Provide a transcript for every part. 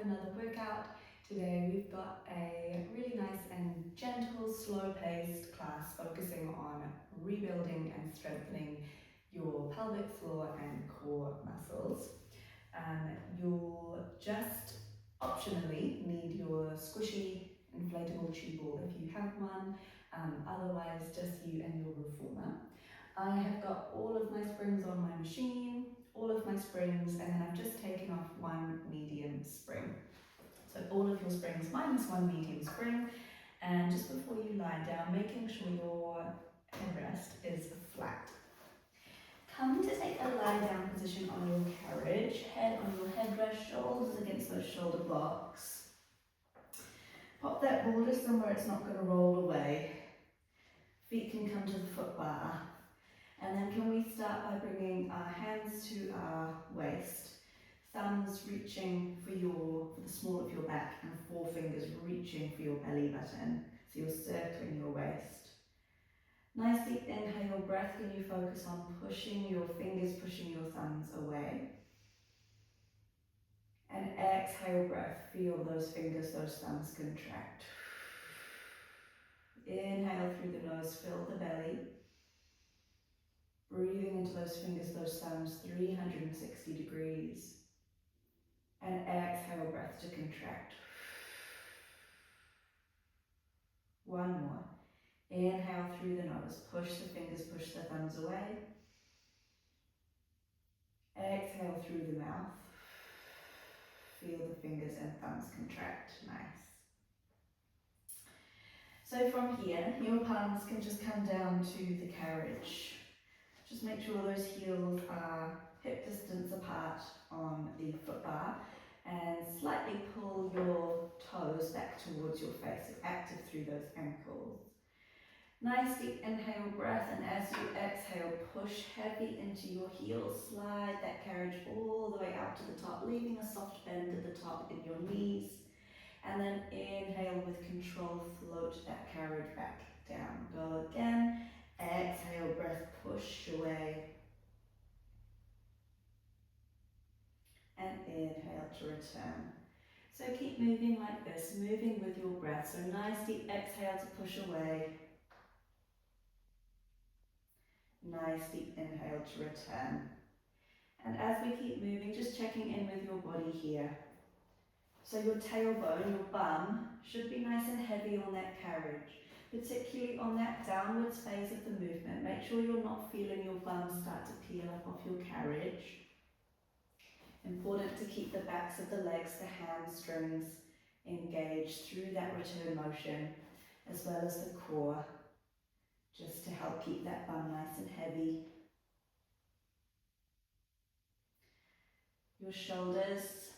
another workout. Today we've got a really nice and gentle, slow-paced class focusing on rebuilding and strengthening your pelvic floor and core muscles. You'll just optionally need your squishy inflatable tube ball if you have one, otherwise just you and your reformer. I have got all of my springs on my machine, all of my springs, and then I've just taken off one medium spring. So all of your springs minus one medium spring, and just before you lie down, making sure your headrest is flat. Come to take a lie down position on your carriage, head on your headrest, shoulders against those shoulder blocks. Pop that ball just somewhere it's not going to roll away. Feet can come to the foot bar. And then can we start by bringing our hands to our waist, thumbs reaching for the small of your back and forefingers reaching for your belly button, so you're circling your waist. Nice deep inhale breath, can you focus on pushing your fingers, pushing your thumbs away. And exhale breath, feel those fingers, those thumbs contract. Inhale through the nose, fill the belly. Breathing into those fingers, those thumbs, 360 degrees. And exhale, breath to contract. One more. Inhale through the nose, push the fingers, push the thumbs away. Exhale through the mouth. Feel the fingers and thumbs contract. Nice. So from here, your palms can just come down to the carriage. Just make sure those heels are hip distance apart on the foot bar and slightly pull your toes back towards your face, so active through those ankles. Nice deep inhale breath, and as you exhale, push heavy into your heels, slide that carriage all the way out to the top, leaving a soft bend at the top in your knees. And then inhale with control, float that carriage back down. Go again. Exhale, breath, push away. And inhale to return. So keep moving like this, moving with your breath. So nice deep exhale to push away. Nice deep inhale to return. And as we keep moving, just checking in with your body here. So your tailbone, your bum, should be nice and heavy on that carriage, particularly on that downwards phase of the movement. Make sure you're not feeling your bum start to peel up off your carriage. Important to keep the backs of the legs, the hamstrings engaged through that return motion, as well as the core, just to help keep that bum nice and heavy. Your shoulders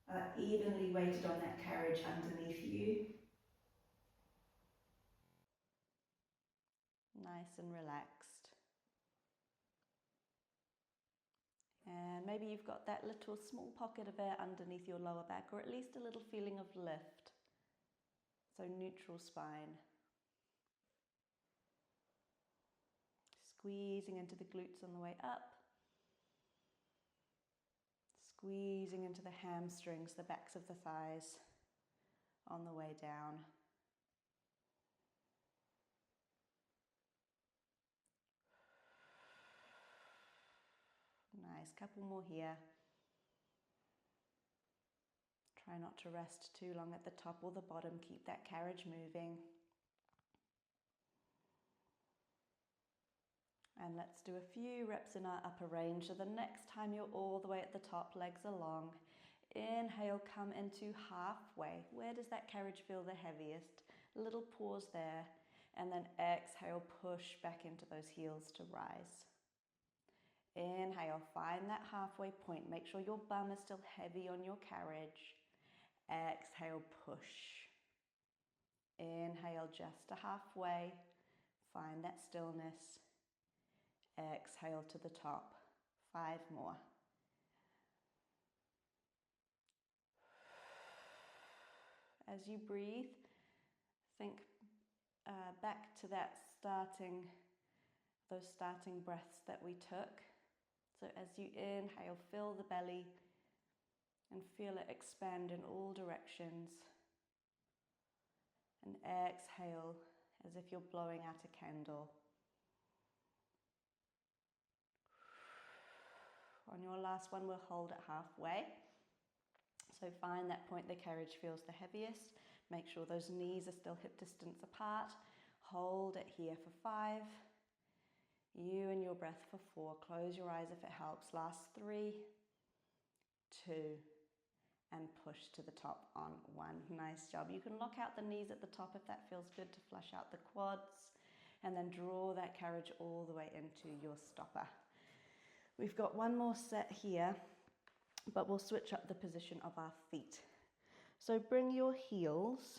are evenly weighted on that carriage underneath you. Nice and relaxed. And maybe you've got that little small pocket of air underneath your lower back, or at least a little feeling of lift. So neutral spine. Squeezing into the glutes on the way up. Squeezing into the hamstrings, the backs of the thighs on the way down. Nice, couple more here. Try not to rest too long at the top or the bottom, keep that carriage moving. And let's do a few reps in our upper range. So the next time you're all the way at the top, legs are long. Inhale, come into halfway. Where does that carriage feel the heaviest? A little pause there. And then exhale, push back into those heels to rise. Inhale, find that halfway point. Make sure your bum is still heavy on your carriage. Exhale, push. Inhale, just to halfway. Find that stillness. Exhale to the top. 5 more. As you breathe, think back to those starting breaths that we took. So as you inhale, fill the belly. And feel it expand in all directions. And exhale as if you're blowing out a candle. On your last one, we'll hold it halfway. So find that point the carriage feels the heaviest. Make sure those knees are still hip distance apart. Hold it here for 5. You and your breath for 4. Close your eyes if it helps. Last 3, 2, and push to the top on 1. Nice job. You can lock out the knees at the top if that feels good to flush out the quads. And then draw that carriage all the way into your stopper. We've got one more set here, but we'll switch up the position of our feet. So bring your heels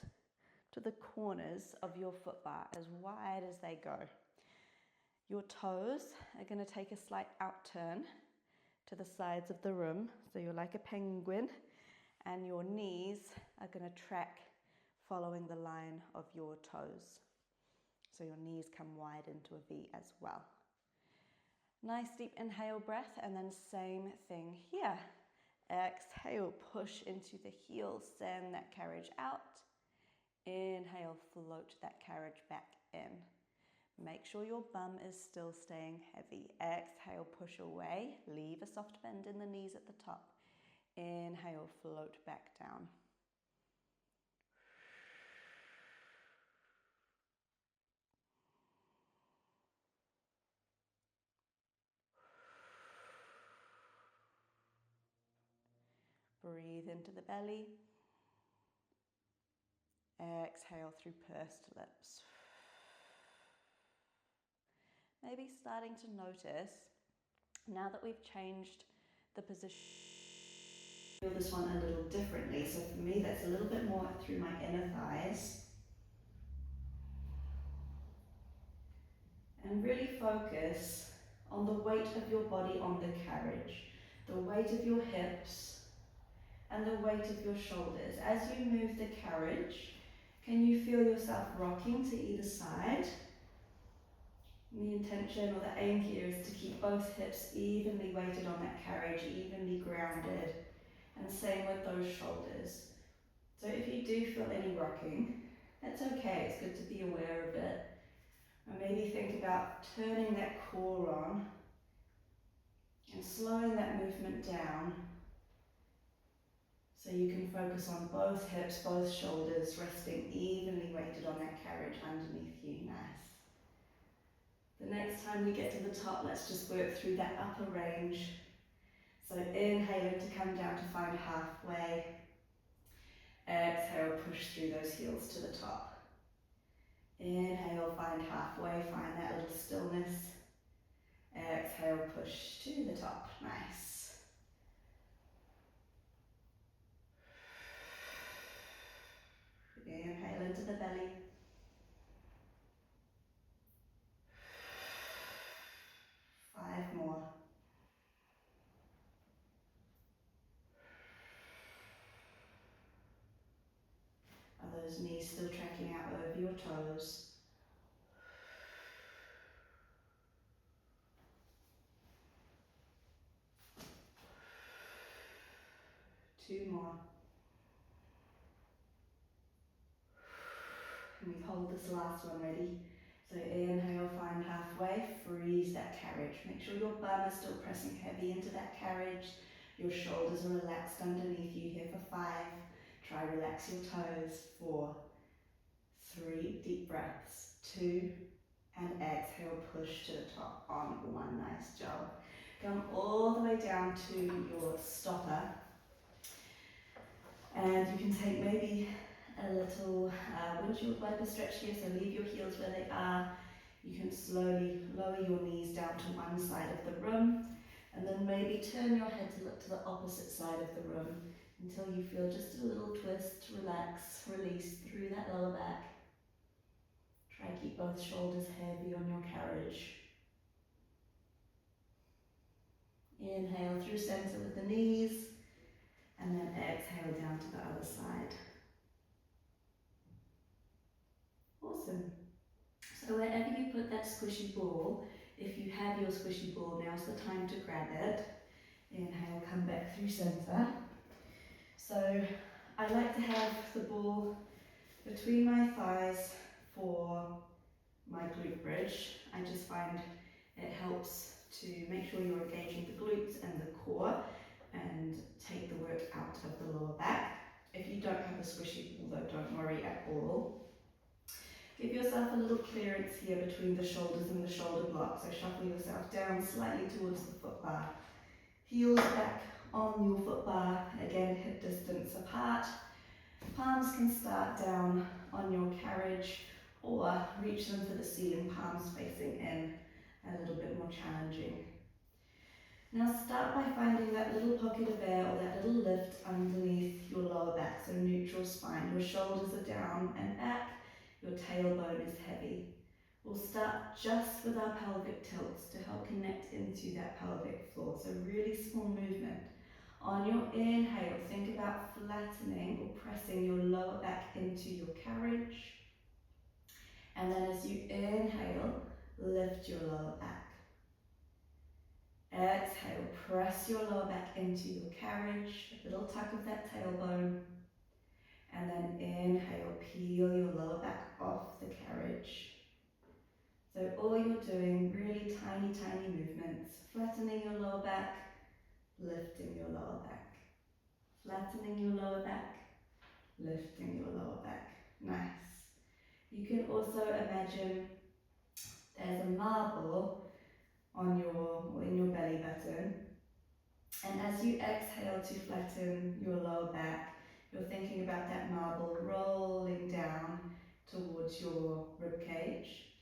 to the corners of your foot bar as wide as they go. Your toes are going to take a slight outturn to the sides of the room, so you're like a penguin, and your knees are going to track following the line of your toes. So your knees come wide into a V as well. Nice deep inhale breath, and then same thing here. Exhale, push into the heels, send that carriage out. Inhale, float that carriage back in. Make sure your bum is still staying heavy. Exhale, push away. Leave a soft bend in the knees at the top. Inhale, float back down. Breathe into the belly. Exhale through pursed lips. Maybe starting to notice, now that we've changed the position, feel this one a little differently. So for me, that's a little bit more through my inner thighs. And really focus on the weight of your body on the carriage, the weight of your hips, and the weight of your shoulders. As you move the carriage, can you feel yourself rocking to either side? And the intention or the aim here is to keep both hips evenly weighted on that carriage, evenly grounded, and same with those shoulders. So if you do feel any rocking, that's okay, it's good to be aware of it. And maybe think about turning that core on and slowing that movement down so you can focus on both hips, both shoulders, resting evenly weighted on that carriage underneath you. Nice. The next time we get to the top, let's just work through that upper range. So inhaling to come down to find halfway. Exhale, push through those heels to the top. Inhale, find halfway, find that little stillness. Exhale, push to the top. Nice. Inhale into the belly. Five more. Are those knees still tracking out over your toes? 2 more. And we hold this last one ready. So inhale, find halfway, freeze that carriage. Make sure your bum is still pressing heavy into that carriage. Your shoulders are relaxed underneath you here for 5. Try relax your toes. 4, 3, deep breaths. 2, and exhale, push to the top on 1. Nice job. Come all the way down to your stopper. And you can take maybe a little windshield wiper stretch here, so leave your heels where they are. You can slowly lower your knees down to one side of the room, and then maybe turn your head to look to the opposite side of the room until you feel just a little twist, relax, release through that lower back. Try to keep both shoulders heavy on your carriage. Inhale through center with the knees, and then exhale down to the other side. Awesome. So wherever you put that squishy ball, if you have your squishy ball, now's the time to grab it. Inhale, come back through center. So I like to have the ball between my thighs for my glute bridge. I just find it helps to make sure you're engaging the glutes and the core and take the work out of the lower back. If you don't have a squishy ball though, don't worry at all. Give yourself a little clearance here between the shoulders and the shoulder block, so shuffle yourself down slightly towards the foot bar. Heels back on your foot bar, again hip distance apart. Palms can start down on your carriage or reach them for the ceiling, palms facing in, a little bit more challenging. Now start by finding that little pocket of air or that little lift underneath your lower back, so neutral spine. Your shoulders are down and back, your tailbone is heavy. We'll start just with our pelvic tilts to help connect into that pelvic floor, so really small movement. On your inhale, think about flattening or pressing your lower back into your carriage. And then as you inhale, lift your lower back. Exhale, press your lower back into your carriage, a little tuck of that tailbone. And then inhale, peel your lower back off the carriage. So all you're doing, really tiny, tiny movements, flattening your lower back, lifting your lower back. Flattening your lower back, lifting your lower back. Nice. You can also imagine there's a marble on or in your belly button. And as you exhale to flatten your lower back, you're thinking about that marble rolling down towards your rib cage.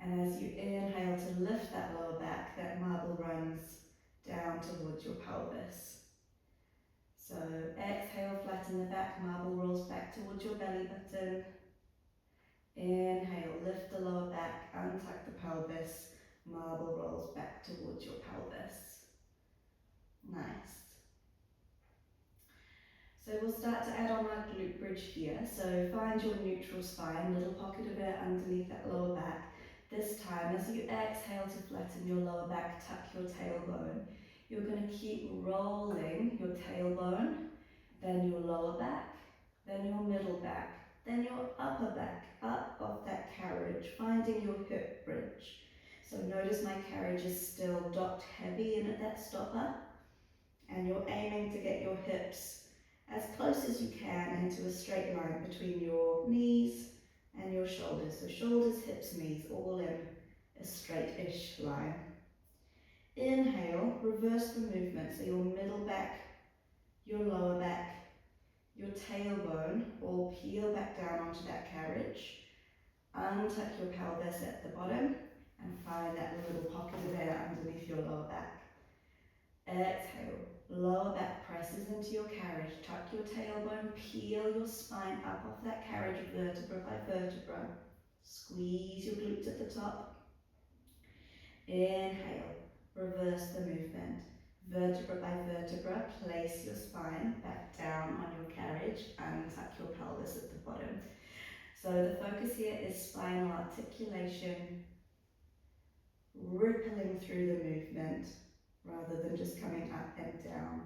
And as you inhale to lift that lower back, that marble runs down towards your pelvis. So exhale, flatten the back, marble rolls back towards your belly button. Inhale, lift the lower back, untuck the pelvis, marble rolls back towards your pelvis. Nice. So we'll start to add on our glute bridge here. So find your neutral spine, little pocket of air underneath that lower back. This time, as you exhale to flatten your lower back, tuck your tailbone. You're going to keep rolling your tailbone, then your lower back, then your middle back, then your upper back, up off that carriage, finding your hip bridge. So notice my carriage is still docked heavy in at that stopper, and you're aiming to get your hips as close as you can into a straight line between your knees and your shoulders. So shoulders, hips, knees, all in a straight-ish line. Inhale, reverse the movement. So your middle back, your lower back, your tailbone all peel back down onto that carriage. Untuck your pelvis at the bottom and find that little pocket of air underneath your lower back. Exhale, lower back presses into your carriage. Tuck your tailbone, peel your spine up off that carriage vertebra by vertebra. Squeeze your glutes at the top. Inhale, reverse the movement. Vertebra by vertebra, place your spine back down on your carriage and tuck your pelvis at the bottom. So the focus here is spinal articulation, rippling through the movement rather than just coming up and down.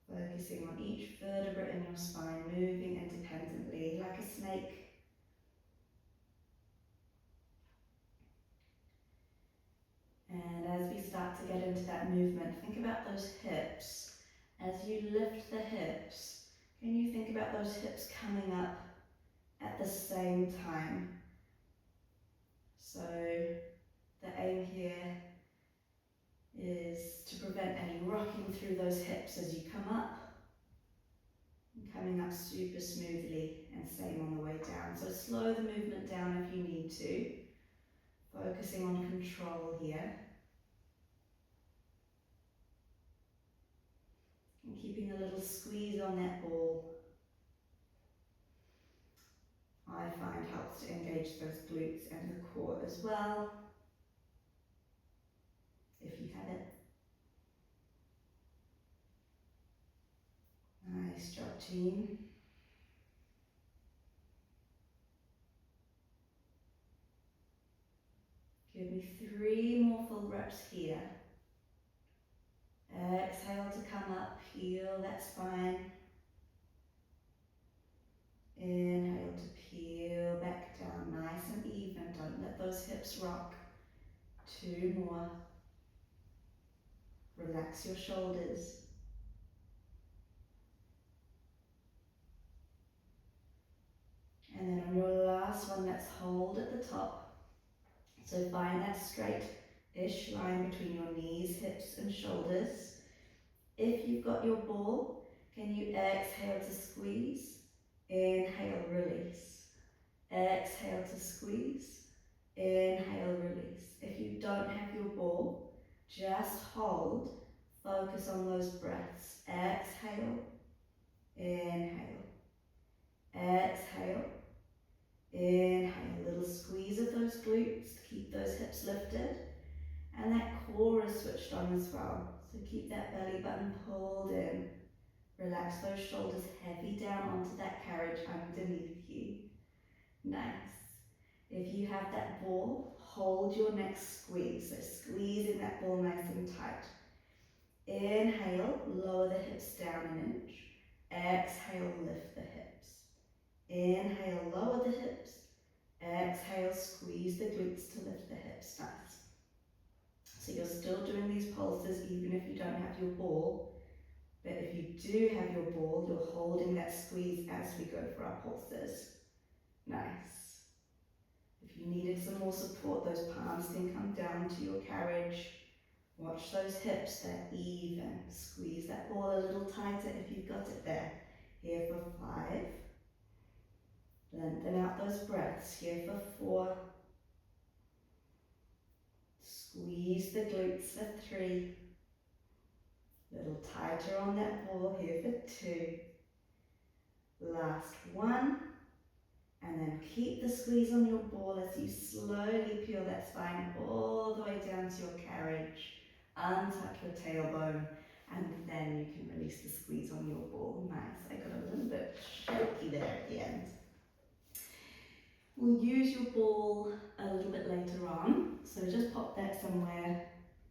Focusing on each vertebra in your spine, moving independently like a snake. And as we start to get into that movement, think about those hips. As you lift the hips, can you think about those hips coming up at the same time? So the aim here is to prevent any rocking through those hips as you come up. And coming up super smoothly, and same on the way down. So slow the movement down if you need to. Focusing on control here. And keeping a little squeeze on that ball, I find helps to engage those glutes and the core as well, if you have it. Nice job, team. Give me 3 more full reps here. exhale to come up, peel that spine. Inhale to peel back down, nice and even. Don't let those hips rock. 2 more. Relax your shoulders. And then on your last one, let's hold at the top. So find that straight-ish line between your knees, hips and shoulders. If you've got your ball, can you exhale to squeeze? Inhale, release. Exhale to squeeze. Inhale, release. If you don't have your ball, just hold. Focus on those breaths. Exhale. Inhale. Exhale. Inhale. A little squeeze of those glutes to keep those hips lifted. And that core is switched on as well. So keep that belly button pulled in. Relax those shoulders heavy down onto that carriage underneath you. Nice. If you have that ball, hold your next squeeze. So squeezing that ball nice and tight. Inhale, lower the hips down an inch. Exhale, lift the hips. Inhale, lower the hips. Exhale, squeeze the glutes to lift the hips. Nice. So you're still doing these pulses even if you don't have your ball. But if you do have your ball, you're holding that squeeze as we go for our pulses. Nice. If you needed some more support, those palms can come down to your carriage. Watch those hips, they're even. Squeeze that ball a little tighter if you've got it there. Here for 5. Lengthen out those breaths. Here for 4. Squeeze the glutes for 3. Little tighter on that ball. Here for 2. Last 1. And then keep the squeeze on your ball as you slowly peel that spine all the way down to your carriage. Untuck your tailbone, and then you can release the squeeze on your ball. Nice. I got a little bit shaky there at the end. We'll use your ball a little bit later on, so just pop that somewhere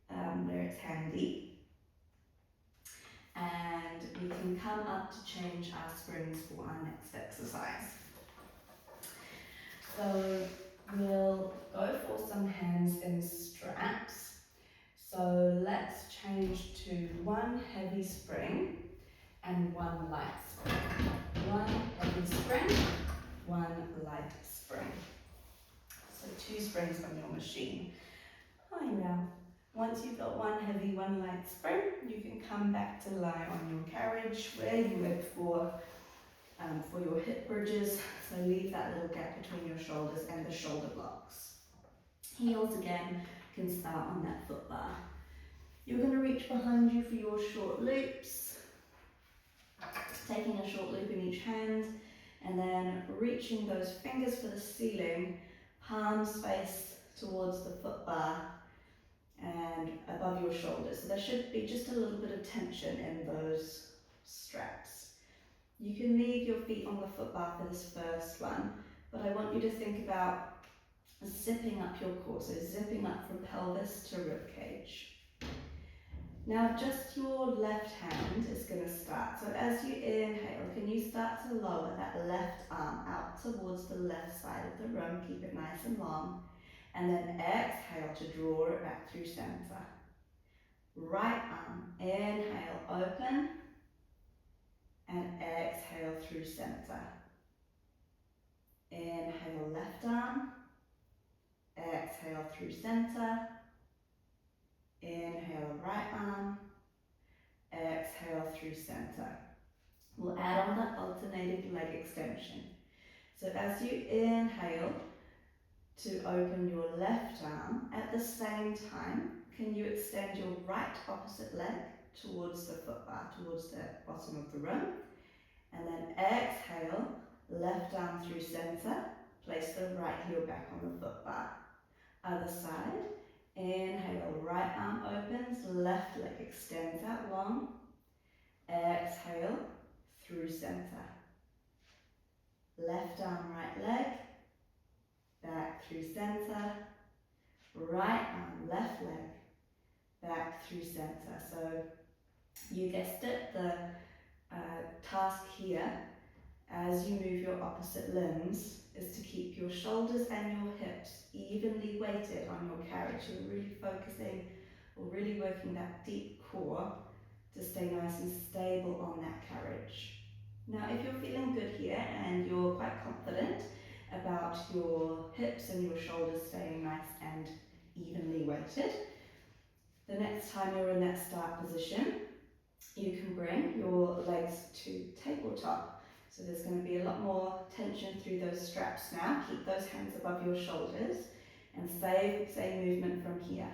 where it's handy. And we can come up to change our springs for our next exercise. So we'll go for some hands in straps. So let's change to 1 heavy spring and 1 light spring. 1 heavy spring, 1 light spring. So 2 springs on your machine. Hi now. Once you've got 1 heavy, 1 light spring, you can come back to lie on your carriage where you went for your hip bridges. So leave that little gap between your shoulders and the shoulder blocks. Heels again can start on that foot bar. You're going to reach behind you for your short loops, taking a short loop in each hand, and then reaching those fingers for the ceiling, palms face towards the foot bar and above your shoulders. So there should be just a little bit of tension in those straps. You can leave your feet on the foot bar for this first one, but I want you to think about zipping up your core, so zipping up from pelvis to rib cage. Now just your left hand is going to start. So as you inhale, can you start to lower that left arm out towards the left side of the room? Keep it nice and long. And then exhale to draw it back through center. Right arm, inhale, open. And exhale through center. Inhale, left arm. Exhale through center. Inhale, right arm. Exhale through center. We'll add on that alternating leg extension. So as you inhale to open your left arm, at the same time, can you extend your right opposite leg towards the foot bar, towards the bottom of the room? And then exhale, left arm through center, place the right heel back on the foot bar. Other side, inhale, right arm opens, left leg extends out long. Exhale, through center. Left arm, right leg, back through center. Right arm, left leg, back through center. So You guessed it, the task here as you move your opposite limbs is to keep your shoulders and your hips evenly weighted on your carriage. You're really focusing or really working that deep core to stay nice and stable on that carriage. Now, if you're feeling good here and you're quite confident about your hips and your shoulders staying nice and evenly weighted, the next time you're in that start position, you can bring your legs to tabletop. So there's going to be a lot more tension through those straps now. Keep those hands above your shoulders and same movement from here.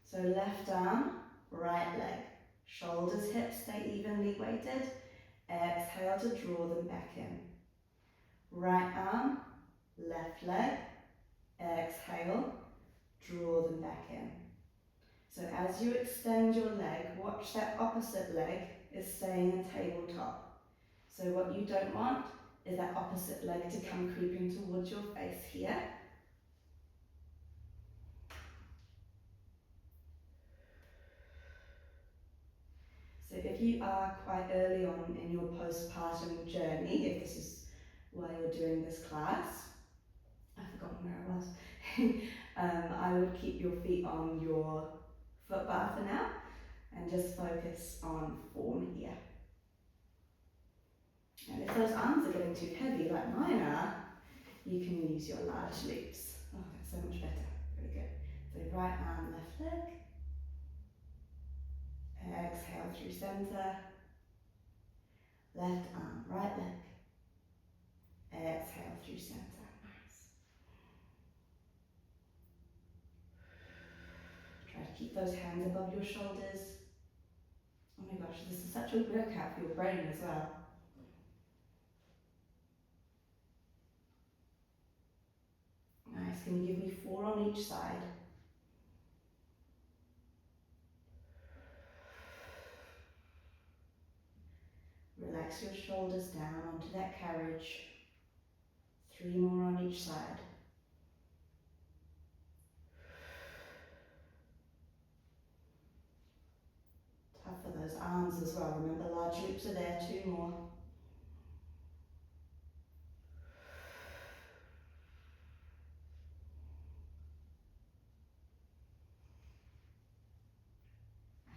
So left arm, right leg. Shoulders, hips stay evenly weighted. Exhale to draw them back in. Right arm, left leg. Exhale, draw them back in. So as you extend your leg, watch that opposite leg is staying in tabletop. So what you don't want is that opposite leg to come creeping towards your face here. So if you are quite early on in your postpartum journey, if this is why you're doing this class, I've forgotten where I was, I would keep your feet on your foot bar for now and just focus on form here. And if those arms are getting too heavy like mine are, you can use your large loops. Oh, that's so much better. Very good. So right arm, left leg. Exhale through center. Left arm, right leg. Exhale through center. Nice. Try to keep those hands above your shoulders. Oh my gosh, this is such a workout for your brain as well. Nice. Can you give me 4 on each side? Relax your shoulders down onto that carriage. 3 more on each side. Tough for those arms as well. Remember, large loops are there. 2 more.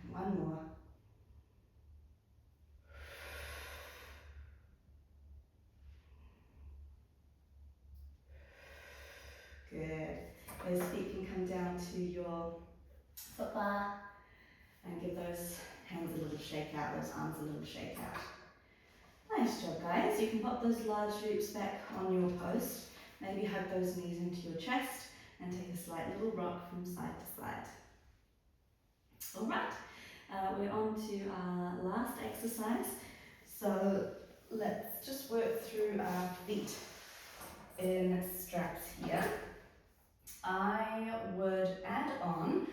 And 1 more. Good. Those feet can come down to your foot bar and give those hands a little shake out, those arms a little shake out. Nice job, guys. You can pop those large loops back on your post. Maybe hug those knees into your chest and take a slight little rock from side to side. All right, we're on to our last exercise. So let's just work through our feet in straps here. I would add on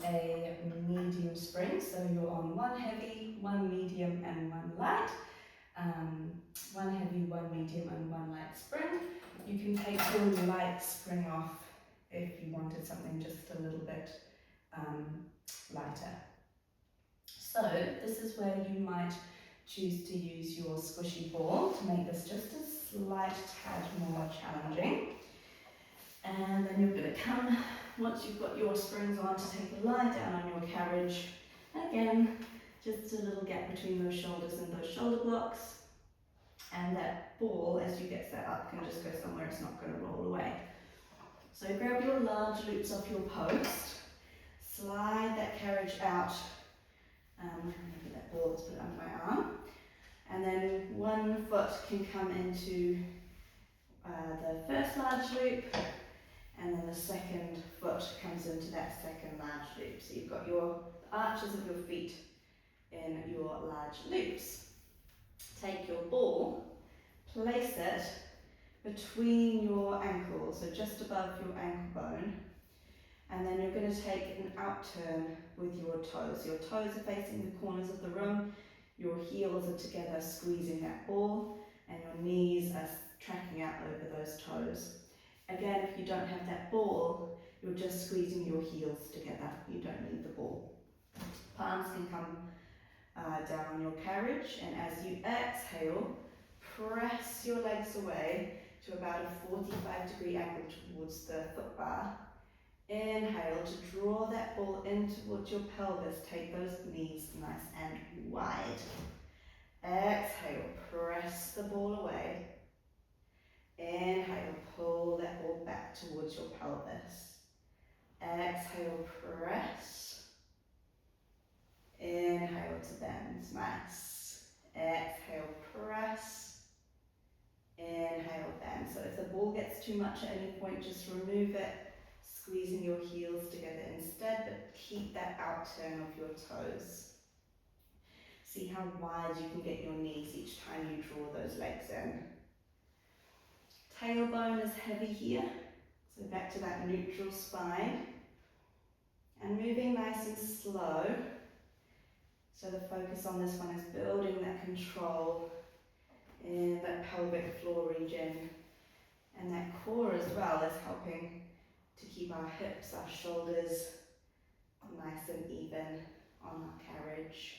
a medium spring, so you're on 1 heavy, 1 medium and 1 light. 1 heavy, 1 medium and 1 light spring. You can take your light spring off if you wanted something just a little bit lighter. So this is where you might choose to use your squishy ball to make this just a slight tad more challenging. And then you're going to come, once you've got your springs on, to take a lie down on your carriage. Again, just a little gap between those shoulders and those shoulder blocks. And that ball, as you get set up, can just go somewhere it's not going to roll away. So grab your large loops off your post, slide that carriage out. Maybe that ball, let's put it under my arm. And then 1 foot can come into the first large loop, and then the second foot comes into that second large loop. So you've got your arches of your feet in your large loops. Take your ball, place it between your ankles, so just above your ankle bone, and then you're going to take an out turn with your toes. Your toes are facing the corners of the room, your heels are together squeezing that ball, and your knees are tracking out over those toes. Again, if you don't have that ball, you're just squeezing your heels together. You don't need the ball. Palms can come down on your carriage, and as you exhale, press your legs away to about a 45-degree angle towards the foot bar. Inhale to draw that ball in towards your pelvis. Take those knees nice and wide. Exhale, press the ball away. Inhale, pull that ball back towards your pelvis. Exhale, press. Inhale to bend, nice. Exhale, press. Inhale, bend. So if the ball gets too much at any point, just remove it, squeezing your heels together instead, but keep that out turn of your toes. See how wide you can get your knees each time you draw those legs in. Tailbone is heavy here, so back to that neutral spine. And moving nice and slow. So the focus on this one is building that control in that pelvic floor region. And that core as well is helping to keep our hips, our shoulders nice and even on our carriage.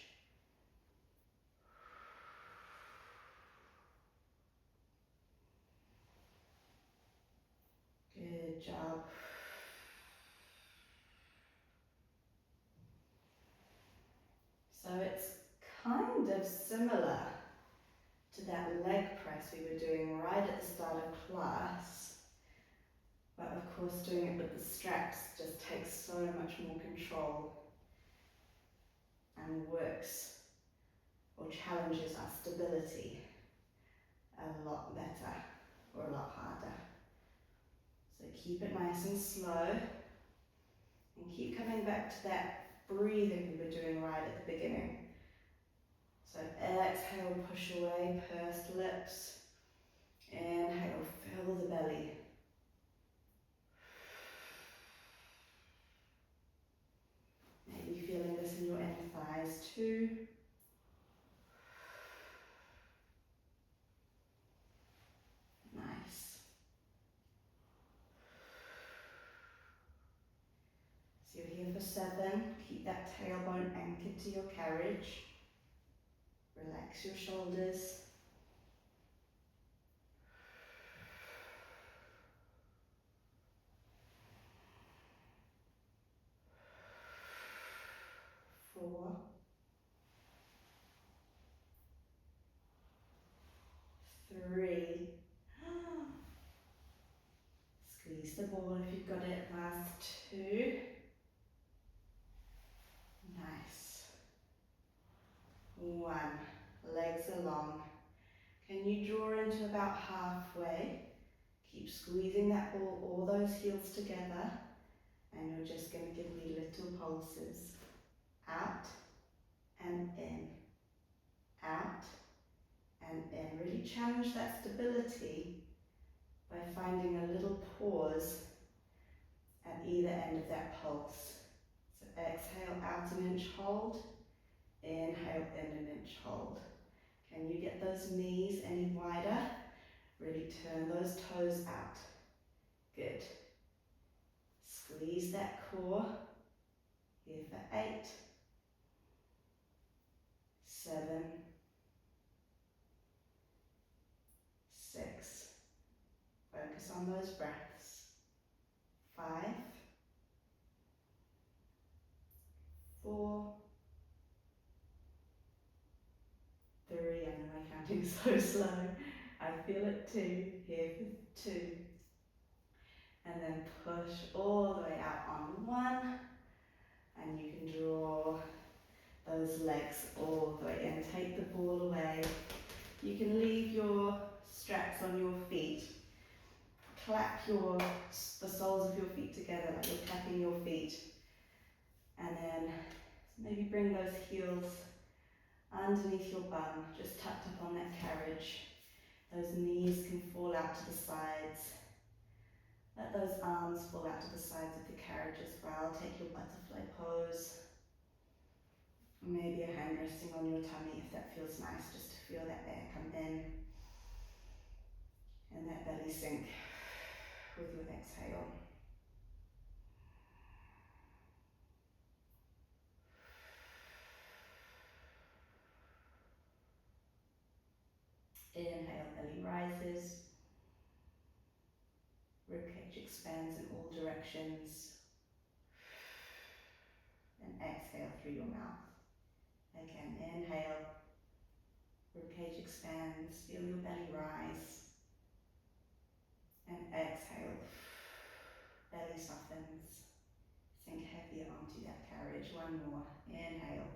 Good job. So it's kind of similar to that leg press we were doing right at the start of class. But of course, doing it with the straps just takes so much more control and works or challenges our stability a lot better or a lot harder. So keep it nice and slow and keep coming back to that breathing we were doing right at the beginning. So exhale, push away, pursed lips. Inhale, fill the belly. Maybe feeling this in your inner thighs too. Nice. So you're here for 7. Keep that tailbone anchored to your carriage. Relax your shoulders. 4. 3. Squeeze the ball if you've got it. Last 2. Nice. 1. Legs are long. Can you draw into about halfway? Keep squeezing that ball, all those heels together, and you're just going to give me little pulses. Out and in. Out and in. Really challenge that stability by finding a little pause at either end of that pulse. So exhale, out an inch, hold. Inhale, in an inch, hold. Can you get those knees any wider? Really turn those toes out. Good. Squeeze that core. Here for 8, 7, 6. Focus on those breaths. 5, 4, 3, I know I'm counting so slow. I feel it 2, here for 2. And then push all the way out on 1. And you can draw those legs all the way in. Take the ball away. You can leave your straps on your feet. Clap the soles of your feet together like you're clapping your feet. And then maybe bring those heels underneath your bum, just tucked up on that carriage. Those knees can fall out to the sides. Let those arms fall out to the sides of the carriage as well. Take your butterfly pose. Maybe a hand resting on your tummy if that feels nice, just to feel that air come in. And that belly sink with your exhale. Inhale, belly rises. Ribcage expands in all directions. And exhale through your mouth. Again, inhale. Ribcage expands. Feel your belly rise. And exhale. Belly softens. Sink heavier onto that carriage. One more. Inhale.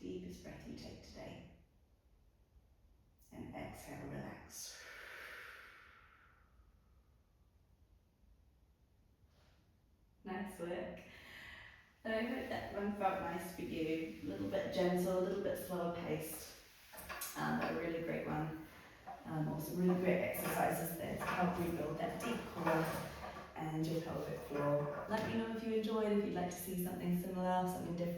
Deepest breath you take today. And exhale, relax. Nice work. So I hope that one felt nice for you. A little bit gentle, a little bit slower paced. But a really great one. Also really great exercises there to help rebuild that deep core and your pelvic floor. Let me know if you enjoyed, if you'd like to see something similar, something different.